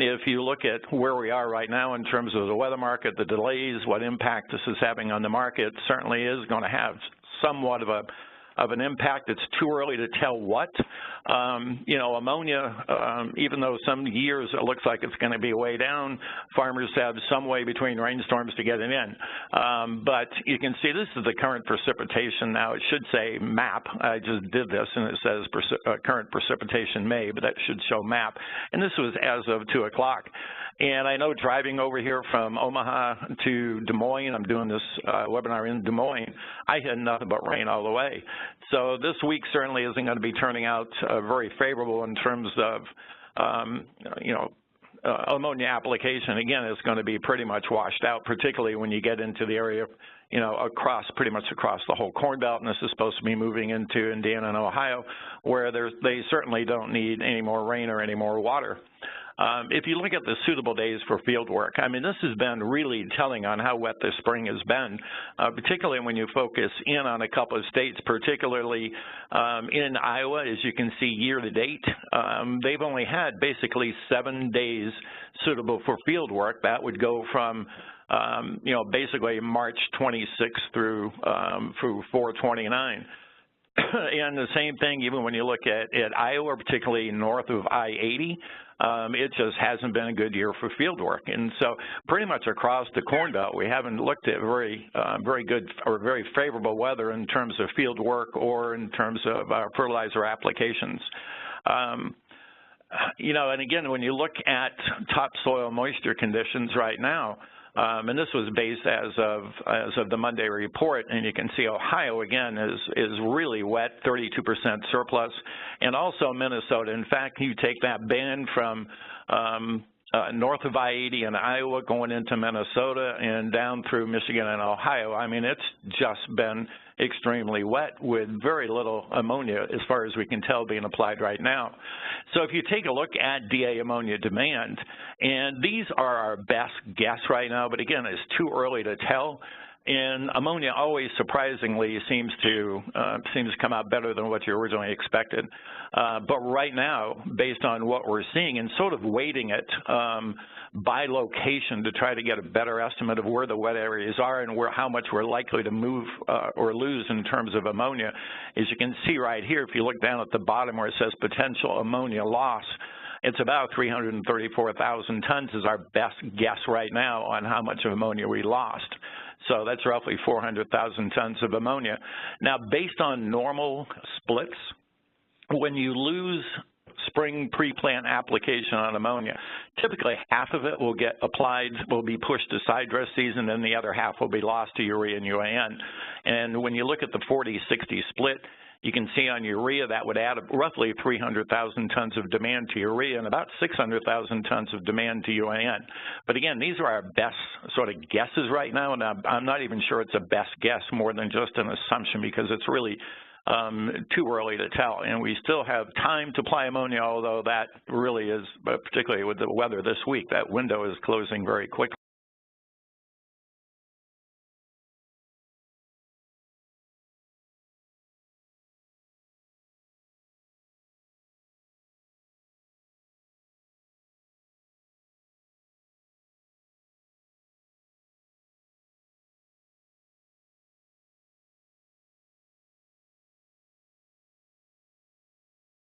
if you look at where we are right now in terms of the weather market, the delays, what impact this is having on the market, certainly is going to have somewhat of an impact. It's too early to tell what. You know, ammonia, even though some years it looks like it's going to be way down, farmers have some way between rainstorms to get it in. But you can see this is the current precipitation now. It should say MAP. I just did this, and it says current precipitation May, but that should show MAP. And this was as of 2 o'clock. And I know driving over here from Omaha to Des Moines, I'm doing this webinar in Des Moines, I had nothing but rain all the way. So this week certainly isn't going to be turning out very favorable in terms of, you know, ammonia application. Again, it's going to be pretty much washed out, particularly when you get into the area, you know, pretty much across the whole Corn Belt, and this is supposed to be moving into Indiana and Ohio, where they certainly don't need any more rain or any more water. If you look at the suitable days for field work, I mean, this has been really telling on how wet this spring has been, particularly when you focus in on a couple of states, particularly in Iowa. As you can see, year to date, they've only had basically 7 days suitable for field work. That would go from you know, basically March 26th through 4/29. And the same thing, even when you look at Iowa, particularly north of I-80, it just hasn't been a good year for field work. And so pretty much across the Corn Belt, we haven't looked at very good or very favorable weather in terms of field work or in terms of fertilizer applications. You know, and again, when you look at topsoil moisture conditions right now, and this was based as of the Monday report, and you can see Ohio again is really wet, 32% surplus, and also Minnesota. In fact, you take that band from north of I-80 in Iowa going into Minnesota and down through Michigan and Ohio. I mean, it's just been extremely wet with very little ammonia, as far as we can tell, being applied right now. So if you take a look at DA ammonia demand, and these are our best guess right now, but again, it's too early to tell. And ammonia always surprisingly seems to come out better than what you originally expected. But right now, based on what we're seeing and sort of weighting it by location to try to get a better estimate of where the wet areas are and how much we're likely to move or lose in terms of ammonia, as you can see right here, if you look down at the bottom where it says potential ammonia loss, it's about 334,000 tons is our best guess right now on how much of ammonia we lost. So that's roughly 400,000 tons of ammonia. Now, based on normal splits, when you lose spring pre-plant application on ammonia, typically half of it will get applied, will be pushed to side dress season, and the other half will be lost to urea and UAN. And when you look at the 40-60 split, you can see on urea that would add roughly 300,000 tons of demand to urea and about 600,000 tons of demand to UAN. But again, these are our best sort of guesses right now, and I'm not even sure it's a best guess more than just an assumption, because it's really too early to tell. And we still have time to apply ammonia, although that really is, particularly with the weather this week, that window is closing very quickly.